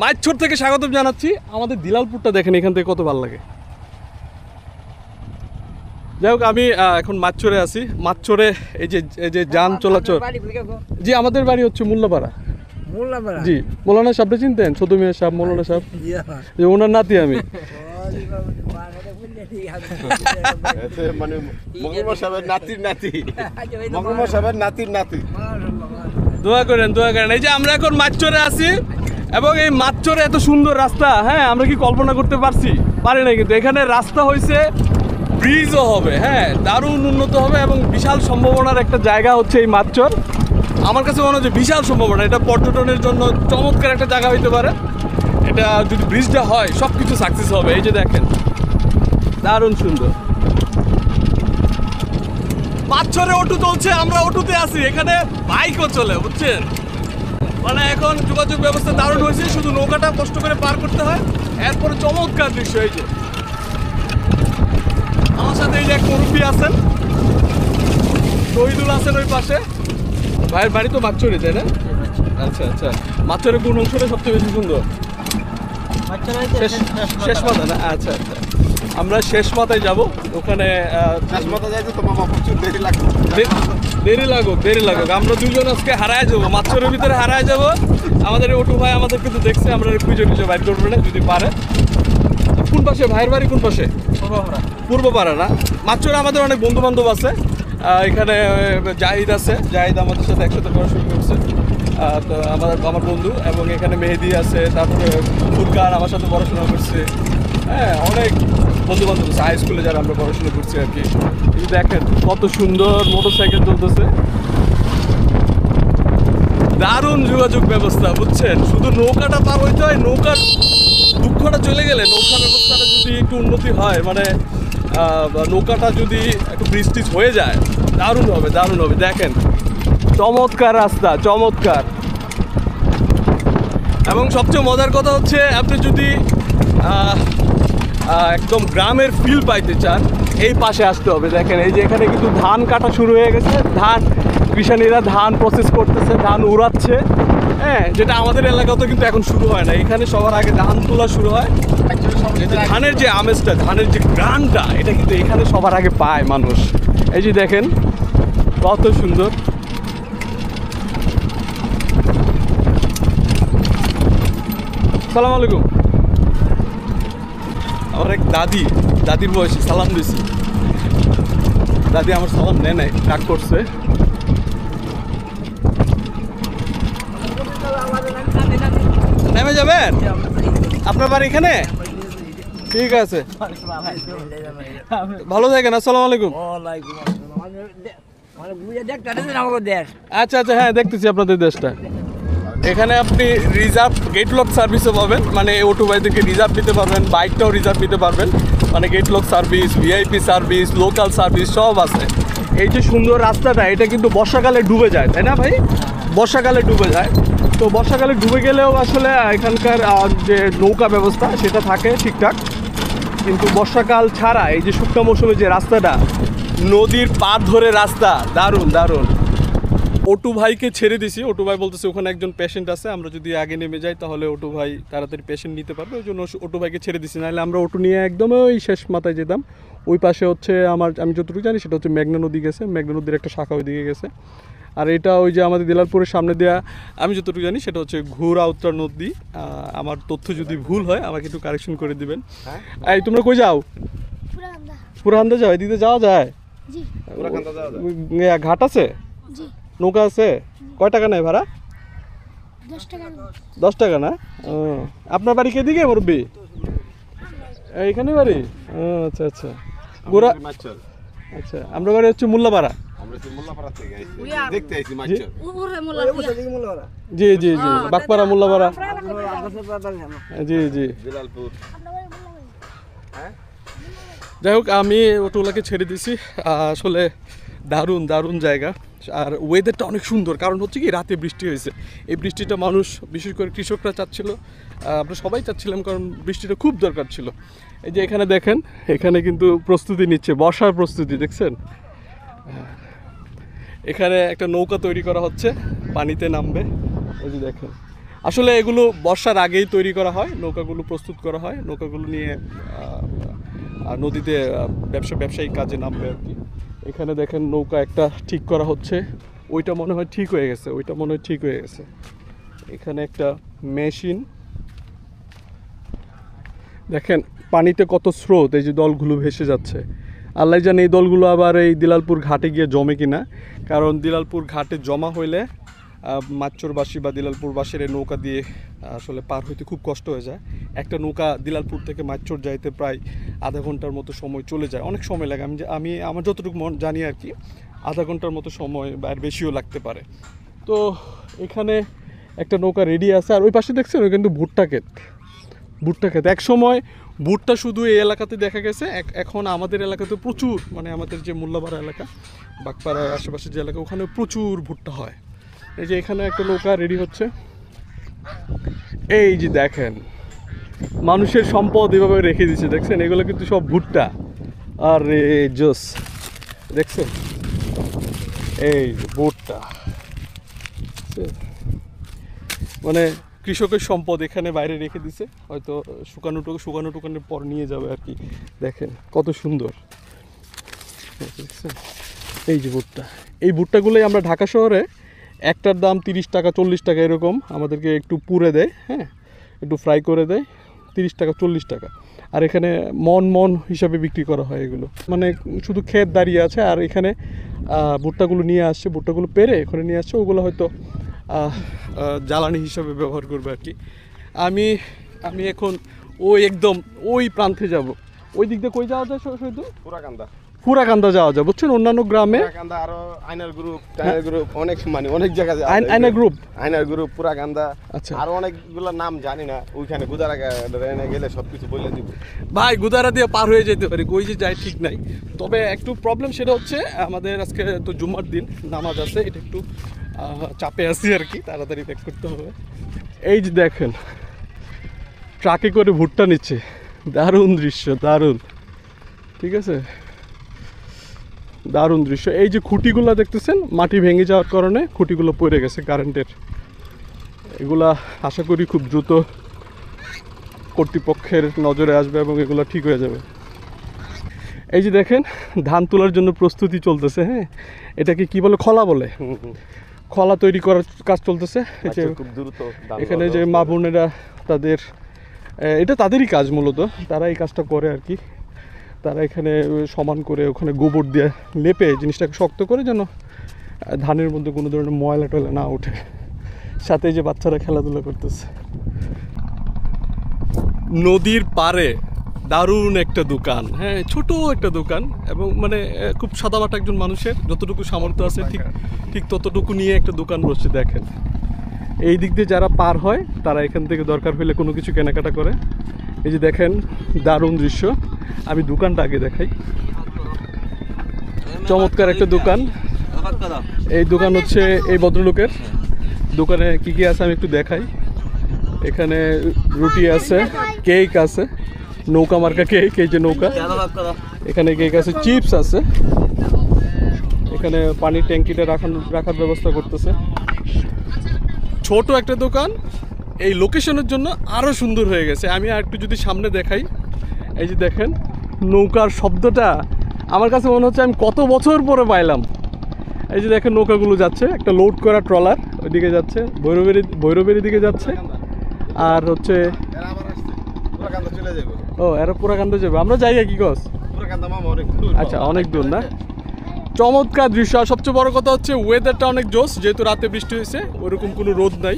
মাইচর থেকে স্বাগতম জানাচ্ছি। আমাদের দিলালপুরটা দেখেন এখান থেকে কত ভালো লাগে। যাই হোক, আমি এখন মাইচরে আছি। মাইচরে এই যে যান চলাচল। জি, আমাদের বাড়ি হচ্ছে মোল্লাপাড়া। জি, মৌলানা সাহেবটা চিনতেন? ছোট মিয়া সাহেব, মৌলানা সাহেব, যে ওনার নাতি আমি। দোয়া করেন। এই যে আমরা এখন মাইচরে আছি এবং এই মাইচরে এত সুন্দর রাস্তা, হ্যাঁ আমরা কি কল্পনা করতে পারি না, কিন্তু এখানে রাস্তা হয়েছে, ব্রিজও হবে, হ্যাঁ দারুণ উন্নত হবে এবং বিশাল সম্ভাবনার একটা জায়গা হচ্ছে এই মাইচর। আমার কাছে মনে হচ্ছে বিশাল সম্ভাবনা, এটা পর্যটনের জন্য চমৎকার একটা জায়গা হইতে পারে। এটা যদি ব্রিজটা হয় সব কিছু সাকসেস হবে। এই যে দেখেন দারুণ সুন্দর। মাইচরে অটো চলছে, আমরা অটোতে আছি, এখানে বাইকও চলে, বুঝছেন? মানে এখন যোগাযোগ ব্যবস্থা দারুণ হয়েছে, শুধু নৌকাটা কষ্ট করে পার করতে হয়। এরপরে চমৎকার দৃশ্য। এই যে আমার সাথে এই যে এক মুরব্বী আছেন, শহীদুল আছেন ওই পাশে। ভাইয়ের বাড়ি তো মাইচরে, তাই না? আচ্ছা আচ্ছা। মাইচরের কোন অংশটা সবচেয়ে বেশি সুন্দর? শেষ মাথা না? আচ্ছা আচ্ছা, আমরা শেষ মাথায় যাবো। ওখানে দেরি লাগুক। আমরা দুজন আজকে হারায় যাবো, মাইচরের ভিতরে হারায় যাবো। আমাদের অটু ভাই আমাদের কিন্তু দেখছে, আমরা খুঁজে বাইর করবো না যদি পারে। কোন পাশে ভাইয়ের বাড়ি? কোন পাশে? পূর্বপাড়া না? মাইচরে আমাদের অনেক বন্ধু বান্ধব আছে। এখানে জাহিদ আছে, জাহিদ আমাদের সাথে একসাথে পড়াশোনা করছে, তো আমার বন্ধু। এবং এখানে মেহেদি আছে, তারপরে ফুরকান আমার সাথে পড়াশোনা করছে। হ্যাঁ, অনেক বন্ধু বান্ধব আছে হাই স্কুলে যারা আমরা পড়াশোনা করছি আর কি। কিন্তু দেখেন কত সুন্দর মোটর সাইকেল চলতেছে, দারুণ যোগাযোগ ব্যবস্থা, বুঝছেন? শুধু নৌকাটা পার হইতে হয়, নৌকার দুঃখটা চলে গেলে নৌকা ব্যবস্থাটা যদি একটু উন্নতি হয়, মানে নৌকাটা যদি একটু ব্রিজ টিজ হয়ে যায়, দারুণ হবে। দেখেন চমৎকার রাস্তা, চমৎকার। এবং সবচেয়ে মজার কথা হচ্ছে, আপনি যদি একদম গ্রামের ফিল পাইতে চান, এই পাশে আসতে হবে। দেখেন এই যে এখানে কিন্তু ধান কাটা শুরু হয়ে গেছে, কৃষানীরা ধান প্রসেস করতেছে, ধান উড়াচ্ছে, হ্যাঁ, যেটা আমাদের এলাকাতে কিন্তু এখন শুরু হয় না। এখানে সবার আগে ধান তোলা শুরু হয়। ধানের যে আমেজটা, ধানের যে গ্রানটা, এটা কিন্তু এখানে সবার আগে পায় মানুষ। এই যে দেখেন কত সুন্দর। সালাম আলাইকুম। আমার এক দাদির বয়সী, সালাম দিছি। দাদি আমার সালাম নেয় নাই, রাগ করছে। নেমে যাবেন? আপনার বাড়ি এখানে? ঠিক আছে, ভালো থাকেন। আসসালামু আলাইকুম। আচ্ছা আচ্ছা, হ্যাঁ দেখতেছি আপনাদের দেশটা। এখানে আপনি রিজার্ভ গেট লক সার্ভিসও পাবেন, মানে অটো ভাই থেকে রিজার্ভ নিতে পারবেন, বাইকটাও রিজার্ভ নিতে পারবেন। মানে gate lock service, VIP service, local service সব আছে। এই যে সুন্দর রাস্তাটা, এটা কিন্তু বর্ষাকালে ডুবে যায়, তাই না ভাই? বর্ষাকালে ডুবে যায়। তো বর্ষাকালে ডুবে গেলেও আসলে এখানকার যে নৌকা ব্যবস্থা সেটা থাকে ঠিকঠাক, কিন্তু বর্ষাকাল ছাড়া এই যে শুকনো মৌসুমে যে রাস্তাটা, নদীর পার ধরে রাস্তা, দারুণ। অটু ভাইকে ছেড়ে দিছি। অটু ভাই বলতেছে ওখানে একজন পেশেন্ট আছে, আমরা যদি আগে নেমে যাই তাহলে অটু ভাই তাড়াতাড়ি পেশেন্ট নিতে পারবে, ওই জন্য অটু ভাইকে ছেড়ে দিছি। নাহলে আমরা অটু নিয়ে একদম ওই শেষ মাথায় যেতাম। ওই পাশে হচ্ছে আমি যতটুকু জানি সেটা হচ্ছে মেঘনা নদী গেছে, মেঘনা নদীর একটা শাখা ওই দিকে গেছে। আর এটা ওই যে আমাদের দিলালপুরের সামনে দেওয়া, আমি যতটুকু জানি সেটা হচ্ছে ঘুরাউত্তরা নদী। আমার তথ্য যদি ভুল হয় আমাকে একটু কারেকশন করে দিবেন। এই তোমরা কই যাও? পুরাহান্দা যাও? এদিকে যাওয়া যায়? ঘাট আছে, নৌকা আছে? কয় টাকা নেয় ভাড়া? 10 টাকা না? আপনার বাড়ি কেদিকে মুরব্বি? এইখানে বাড়ি? আচ্ছা আচ্ছা। গোরা, আচ্ছা, আমরা বাড়ি হচ্ছে মোল্লাপাড়া। জি জি জি, বাগপাড়া মোল্লাপাড়া। জি জি। যাই হোক, আমি অটোলাকে ছেড়ে দিছি। আসলে দারুণ জায়গা, আর ওয়েদারটা অনেক সুন্দর। কারণ হচ্ছে কি, রাতে বৃষ্টি হয়েছে। এই বৃষ্টিটা মানুষ, বিশেষ করে কৃষকরা চাচ্ছিল, আমরা সবাই চাচ্ছিলাম, কারণ বৃষ্টিটা খুব দরকার ছিল। এই যে এখানে দেখেন, এখানে কিন্তু প্রস্তুতি নিচ্ছে, বর্ষার প্রস্তুতি, দেখছেন? এখানে একটা নৌকা তৈরি করা হচ্ছে, পানিতে নামবে। এই যে দেখেন আসলে এগুলো বর্ষার আগেই তৈরি করা হয়, নৌকাগুলো প্রস্তুত করা হয়, নৌকাগুলো নিয়ে নদীতে ব্যবসায়িক কাজে নামবে আর কি। এখানে দেখেন নৌকা একটা ঠিক করা হচ্ছে, ওইটা মনে হয় ঠিক হয়ে গেছে, এখানে একটা মেশিন দেখেন, পানিতে কত স্রোত, এই যে দলগুলো ভেসে যাচ্ছে। আল্লাহ জানে এই দলগুলো আবার এই দিলালপুর ঘাটে গিয়ে জমে কিনা, কারণ দিলালপুর ঘাটে জমা হইলে মাচ্চরবাসী বা দিলালপুরবাসীর এই নৌকা দিয়ে আসলে পার হইতে খুব কষ্ট হয়ে যায়। একটা নৌকা দিলালপুর থেকে মাচ্চর যাইতে প্রায় আধা ঘন্টার মতো সময় চলে যায়, অনেক সময় লাগে। আমি আমার যতটুকু জানি আর কি, আধা ঘন্টার মতো সময় বা এর বেশিও লাগতে পারে। তো এখানে একটা নৌকা রেডি আছে, আর ওই পাশে দেখছেন ওই কিন্তু ভুট্টা ক্ষেত। এক সময় ভুট্টা শুধু এই এলাকাতে দেখা গেছে, এখন আমাদের এলাকাতে প্রচুর, মানে আমাদের যে মোল্লাপাড়া এলাকা, বাগপাড়ার আশেপাশে যে এলাকা, ওখানে প্রচুর ভুট্টা হয়। এই যে এখানে একটা নৌকা রেডি হচ্ছে, এই যে দেখেন মানুষের সম্পদ এভাবে রেখে দিচ্ছে, দেখছেন এগুলো কিন্তু সব ভুট্টা। আর জোস দেখছেন, এই ভুট্টা মানে কৃষকের সম্পদ এখানে বাইরে রেখে দিছে, হয়তো শুকানো টুকানোর পর নিয়ে যাবে আর কি। দেখেন কত সুন্দর, এই যে ভুট্টা, এই ভুট্টাগুলোই আমরা ঢাকা শহরে একটার দাম 30 টাকা 40 টাকা এরকম, আমাদেরকে একটু পুড়ে দেয়, হ্যাঁ একটু ফ্রাই করে দেয়, 30 টাকা 40 টাকা। আর এখানে মন হিসাবে বিক্রি করা হয় এগুলো, মানে শুধু ক্ষেত দাঁড়িয়ে আছে, আর এখানে ভুট্টাগুলো নিয়ে আসছে, ভুট্টাগুলো পেরে এখানে নিয়ে আসছে, ওগুলো হয়তো জ্বালানি হিসাবে ব্যবহার করবে আর কি। আমি এখন একদম ওই প্রান্তে যাব, ওই দিক দিয়ে কই যাওয়া যায় শুধু পুরাকান্দা যাওয়া যায়, বুঝছেন, অন্যান্য গ্রামে আরো আয়নার গ্রুপ অনেক, মানে অনেক জায়গায় আয়নার গ্রুপ পুরাকান্দা, আচ্ছা আরো অনেকগুলো নাম জানি না, ওইখানে গুদারা গেলে সবকিছু বলে দিব ভাই। গুদারা দিয়ে পার হয়ে যেতে পারি, কই যে যাই ঠিক নাই। তবে একটু প্রবলেম সেটা হচ্ছে আমাদের আজকে তো জুম্মার দিন, নামাজ আছে, এটা একটু চাপে আছি আর কি, তাড়াতাড়ি ব্যাক করতে হবে। এই যে দেখেন ট্রাকে করে ভুট্টা নিচ্ছে, দারুণ দৃশ্য, দারুণ, ঠিক আছে, দারুণ দৃশ্য। এই যে খুঁটিগুলো দেখতেছেন, মাটি ভেঙে যাওয়ার কারণে খুঁটিগুলো পড়ে গেছে কারেন্টের, এগুলা আশা করি খুব দ্রুত কর্তৃপক্ষের নজরে আসবে এবং এগুলো ঠিক হয়ে যাবে। এই যে দেখেন ধান তোলার জন্য প্রস্তুতি চলতেছে, হ্যাঁ এটাকে কি বলে, খলা বলে, খলা তৈরি করার কাজ চলতেছে। এখানে যে মা বোনেরা, এটা তাদেরই কাজ মূলত, তারা এই কাজটা করে আর কি। তারা এখানে সমান করে ওখানে গোবর দিয়ে লেপে জিনিসটাকে শক্ত করে, যেন ধানের মধ্যে কোনো ধরনের ময়লা টয়লা না ওঠে। সাথে যে বাচ্চারা খেলাধুলা করতেছে। নদীর পাড়ে দারুণ একটা দোকান, হ্যাঁ ছোট একটা দোকান, এবং মানে খুব সাদামাটা একজন মানুষের যতটুকু সামর্থ্য আছে ঠিক ততটুকু নিয়ে একটা দোকান বসছে। দেখেন এই দিক দিয়ে যারা পার হয় তারা এখান থেকে দরকার হলে কোনো কিছু কেনাকাটা করে। এই যে দেখেন দারুণ দৃশ্য। আমি দোকানটা আগে দেখাই, চমৎকার একটা দোকান। এই দোকান হচ্ছে এই ভদ্রলোকের। দোকানে কি কি আছে আমি একটু দেখাই। এখানে রুটি আছে, কেক আছে, নৌকা মার্কা কেক, এই যে নৌকা, এখানে কেক আছে, চিপস আছে, এখানে পানির ট্যাঙ্কিটা রাখার ব্যবস্থা করতেছে। ছোট একটা দোকান, এই লোকেশনের জন্য আরো সুন্দর হয়ে গেছে। আমি আর একটু যদি সামনে দেখাই, এই যে দেখেন নৌকার শব্দটা আমার কাছে মনে হচ্ছে আমি কত বছর পরে পাইলাম। এই যে দেখেন নৌকাগুলো যাচ্ছে, একটা লোড করা ট্রলার ওইদিকে যাচ্ছে, ভৈরবের দিকে যাচ্ছে, আর হচ্ছে এরা পুরাকান্দা যাবে। আমরা যাই কি কস? আচ্ছা অনেক দূর না? চমৎকার দৃশ্য। আর সবচেয়ে বড় কথা হচ্ছে ওয়েদারটা অনেক জোস, যেহেতু রাতে বৃষ্টি হয়েছে, ওইরকম কোনো রোদ নাই।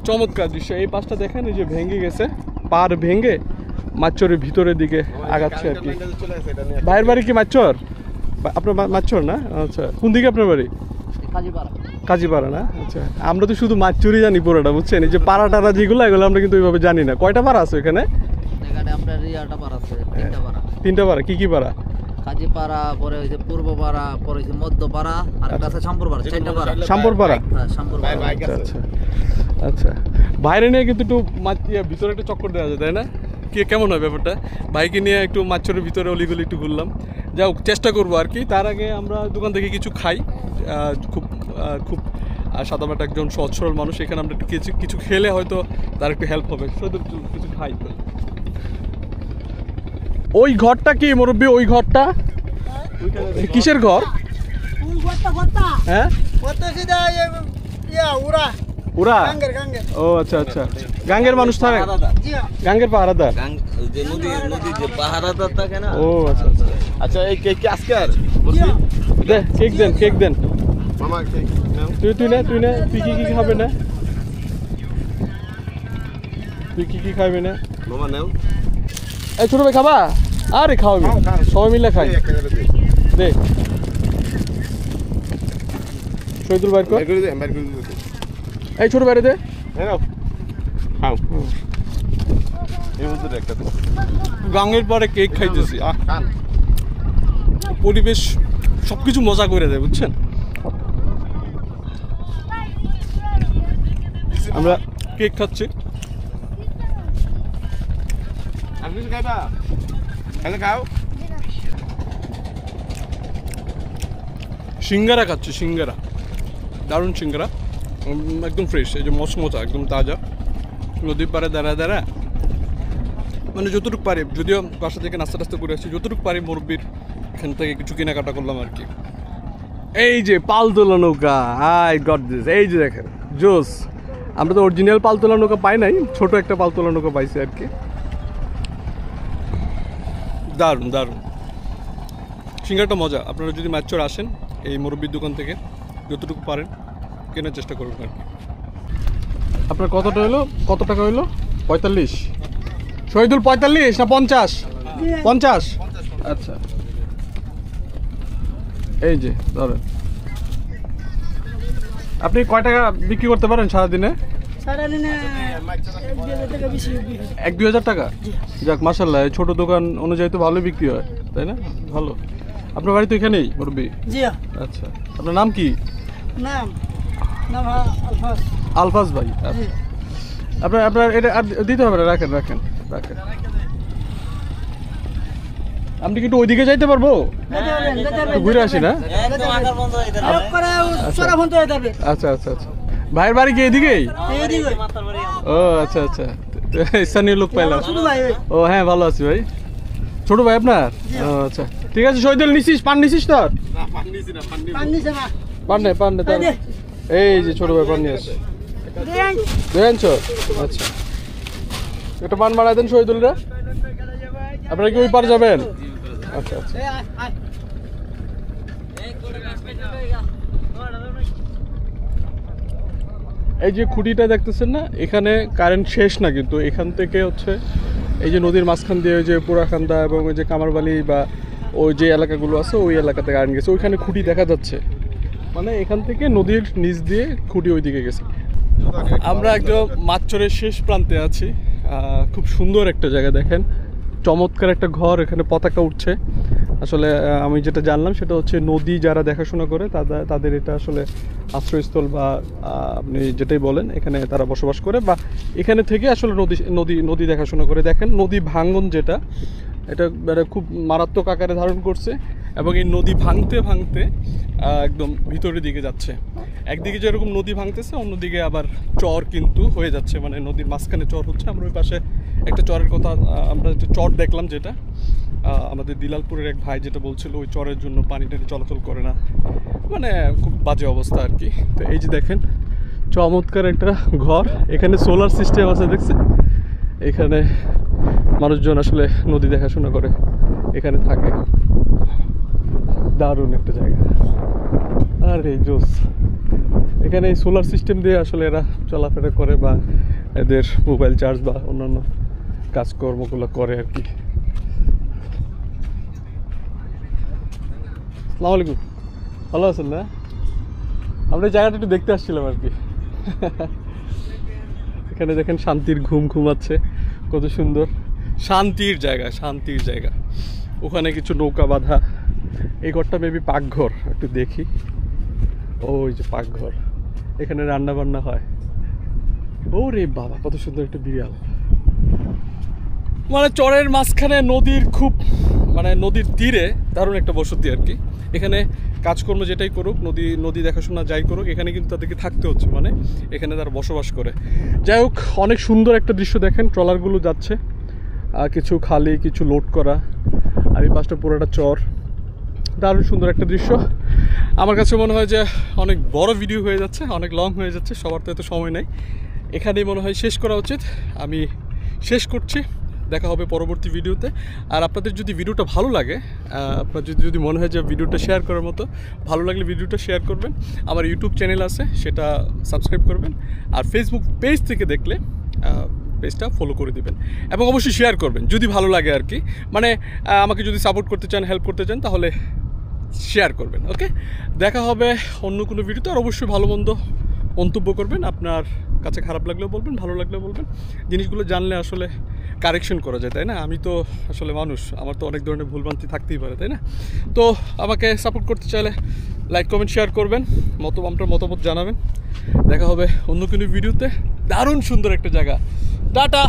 চমৎকার দৃশ্য। এই পাশটা দেখেন এই যে ভেঙে গেছে, পার ভেঙে মাচ্চরের ভিতরের দিকে আগাচ্ছে আর কি। ভাইয়ের বাড়ি কি মাচ্চর? আপনার মাচ্চর না? আচ্ছা, কোন দিকে আপনার বাড়ি? কাজীপাড়া না? আচ্ছা, আমরা তো শুধু মাচ্চরই জানি পুরোটা, বুঝছেন? এই যে পাড়া টাড়া যেগুলো, এগুলো আমরা কিন্তু ওইভাবে জানি না। কয়টা পাড়া আছে এখানে? তিনটা পাড়া। কি কি পাড়া? কাজীপাড়া, পরে হইছে পূর্বপাড়া, পরে হইছে মধ্যপাড়া, আর একটা আছে শামপুরপাড়া, চারটা পাড়া। শামপুরপাড়া? হ্যাঁ, শামপুরপাড়া। আচ্ছা আচ্ছা। বাইরে নিয়ে কিন্তু একটু ভিতরে একটা চক্কর দেওয়া যায়, তাই না? কেমন হয় ব্যাপারটা? বাইকে নিয়ে একটু মাচ্চরের ভিতরে অলিগলি একটু ঘুরলাম। যাও, চেষ্টা করবো আর কি। তার আগে আমরা দোকান থেকে কিছু খাই। খুব আর সাদামাটা একজন সহজ সরল মানুষ, এখানে আমরা একটু কিছু খেলে হয়তো তার একটু হেল্প হবে। কিছু খাই। ওই ঘরটা কি মুরব্বী? ওই ঘরটা কিসের ঘর? হ্যাঁ ওরা, ও আচ্ছা আচ্ছা, গাঙ্গের মানুষ থাকে, গাঙ্গের পাহারাদার। ও আচ্ছা আচ্ছা আচ্ছা, এই কেক কি আজকে আর দে, কেক দেন মামা কেক নাও। তুই না তুই কি খাবে না? তুই কি খাবে না? মামা নাও। এই ছোট ভাই খাবা? আরে খাওয়াবি, সবাই মিলে খাই। একটা করে দে। দে শহীদুল ভাই, বের করে দে, বের করে দে। এই ছোট বাইরে দে। এই নাও, খাও। এই মধ্যে একটা দে। গাঙ্গের পরে কেক খাইতেছি, খান। পরিবেশ সবকিছু মজা করে দেয়, বুঝছেন? আমরা কেক খাচ্ছি। আর কিছু খাইবা? খাইলে খাও। সিঙ্গারা খাচ্ছি, সিঙ্গারা, দারুণ সিঙ্গারা, একদম ফ্রেশ, এই যে মচমচা, একদম তাজা, নদীর পাড়ে দাঁড়া মানে যতটুকু পারি, যদিও বাসা থেকে নাস্তা টাস্তা করে আসছি, যতটুকু পারি মুরব্বির এখান থেকে কিছু কেনাকাটা করলাম আর কি। এই যে পালতোলা নৌকা, আই গট দিস, এই যে দেখেন জোস। আমরা তো অরিজিনাল পালতোলা নৌকা পাই নাই, ছোট একটা পালতোলা নৌকা পাইছি আর কি। দারুণ সিঙ্গারটা মজা। আপনারা যদি ম্যাচর আসেন এই মুরব্বির দোকান থেকে যতটুকু পারেন কেনার চেষ্টা করবেন আর কি। আপনার কত টাকা হইলো? 45 শহীদুল, 45 না 50? 50। আচ্ছা, এই যে ধরেন। আপনি কয় টাকা বিক্রি করতে পারেন সারাদিনে? 1-2 হাজার টাকা? যাক মাশাআল্লাহ, ছোট দোকান অনুযায়ী তো ভালোই বিক্রি হয়, তাই না? ভালো। আপনার বাড়ি তো এখানেই মুরব্বি? জি। আচ্ছা, আপনার নাম কি? নাম আলফাজ ভাই। আপনার এটা আর দিতে হবে না, রাখেন। আপনি কি একটু ওইদিকে যাইতে পারবো? ঘুরে আসি না? আচ্ছা, ভাইয়ের বাড়ি কি এদিকেই? ও আচ্ছা, স্থানীয় লোক পাইলাম। ও হ্যাঁ, ভালো আছি ভাই। ছোট ভাই আপনার? ও আচ্ছা, ঠিক আছে। শহীদুল নিছিস? পান নিছিস তোর? পান নে তার। এই যে ছোট ভাই পান নিয়ে আসছে। আচ্ছা, একটা পান বাড়াই দেন শহীদুলরা। আপনারা কি ওই পার যাবেন? আচ্ছা। এই যে খুঁটিটা দেখতেছেন না, এখানে কারেন্ট শেষ না, কিন্তু এখান থেকে হচ্ছে এই যে নদীর মাঝখান দিয়ে ওই যে পুরাখান্দা এবং ওই যে কামারবালি বা ওই যে এলাকাগুলো আছে, ওই এলাকাতে কারেন্ট গেছে। ওইখানে খুঁটি দেখা যাচ্ছে, মানে এখান থেকে নদীর নিচ দিয়ে খুঁটি ওইদিকে গেছে। আমরা একদম মাছচরের শেষ প্রান্তে আছি। খুব সুন্দর একটা জায়গা, দেখেন চমৎকার একটা ঘর, এখানে পতাকা উঠছে। আসলে আমি যেটা জানলাম সেটা হচ্ছে নদী যারা দেখাশোনা করে তাদের এটা আসলে আশ্রয়স্থল, বা আপনি যেটাই বলেন, এখানে তারা বসবাস করে, বা এখানে থেকে আসলে নদী দেখাশোনা করে। দেখেন নদী ভাঙ্গন যেটা, এটা খুব মারাত্মক আকারে ধারণ করছে, এবং এই নদী ভাঙতে একদম ভিতরের দিকে যাচ্ছে। একদিকে যেরকম নদী ভাঙতেছে, অন্যদিকে আবার চর কিন্তু হয়ে যাচ্ছে, মানে নদীর মাঝখানে চর হচ্ছে। আমরা ওই পাশে একটা চরের কথা, আমরা একটা চর দেখলাম, যেটা আমাদের দিলালপুরের এক ভাই যেটা বলছিল, ওই চরের জন্য পানি চলাচল করে না, মানে খুব বাজে অবস্থা আর কি। তো এই যে দেখেন চমৎকার একটা ঘর, এখানে সোলার সিস্টেম আছে, দেখছেন? এখানে মানুষজন আসলে নদী দেখাশোনা করে, এখানে থাকে। দারুণ একটা জায়গা। আরে জোস, এখানে এই সোলার সিস্টেম দিয়ে আসলে এরা চলাফেরা করে, বা এদের মোবাইল চার্জ বা অন্যান্য কাজকর্মগুলো করে আর কি। আসসালামু আলাইকুম, ভালো আছেন না? আমরা এই জায়গাটা একটু দেখতে আসছিলাম আর কি। এখানে দেখেন শান্তির ঘুমাচ্ছে, কত সুন্দর শান্তির জায়গা। ওখানে কিছু নৌকা বাঁধা। এই ঘরটা মেবি পাকঘর, একটু দেখি। ওই যে পাকঘর, এখানে রান্না বান্না হয়। ও রে বাবা, কত সুন্দর একটা বিড়াল। মানে চরের মাঝখানে নদীর খুব, মানে নদীর তীরে দারুণ একটা বসতি আর কি। এখানে কাজকর্ম যেটাই করুক, নদী দেখাশোনা যাই করুক, এখানে কিন্তু তাদেরকে থাকতে হচ্ছে, মানে এখানে তারা বসবাস করে। যাই হোক, অনেক সুন্দর একটা দৃশ্য দেখেন, ট্রলারগুলো যাচ্ছে, কিছু খালি কিছু লোড করা, আর এই পাশটা পুরোটা চর। দারুণ সুন্দর একটা দৃশ্য। আমার কাছে মনে হয় যে অনেক বড় ভিডিও হয়ে যাচ্ছে, অনেক লং হয়ে যাচ্ছে, সবার তো এত সময় নেই, এখানেই মনে হয় শেষ করা উচিত। আমি শেষ করছি, দেখা হবে পরবর্তী ভিডিওতে। আর আপনাদের যদি ভিডিওটা ভালো লাগে, আপনার যদি মনে হয় যে ভিডিওটা শেয়ার করার মতো, ভালো লাগলে ভিডিওটা শেয়ার করবেন। আমার ইউটিউব চ্যানেল আছে, সেটা সাবস্ক্রাইব করবেন। আর ফেসবুক পেজ থেকে দেখলে পেজটা ফলো করে দিবেন, এবং অবশ্যই শেয়ার করবেন যদি ভালো লাগে আর কি। মানে আমাকে যদি সাপোর্ট করতে চান, হেল্প করতে চান, তাহলে শেয়ার করবেন। ওকে, দেখা হবে অন্য কোনো ভিডিওতে। আর অবশ্যই ভালো মন্দ মন্তব্য করবেন, আপনার কাছে খারাপ লাগলেও বলবেন, ভালো লাগলেও বলবেন। জিনিসগুলো জানলে আসলে কারেকশন করা যায়, তাই না? আমি তো আসলে মানুষ, আমার তো অনেক ধরনের ভুলভ্রান্তি থাকতেই পারে, তাই না? তো আমাকে সাপোর্ট করতে চাইলে লাইক কমেন্ট শেয়ার করবেন, আপনার মতামত জানাবেন। দেখা হবে অন্য কোনো ভিডিওতে। দারুণ সুন্দর একটা জায়গা। টাটা।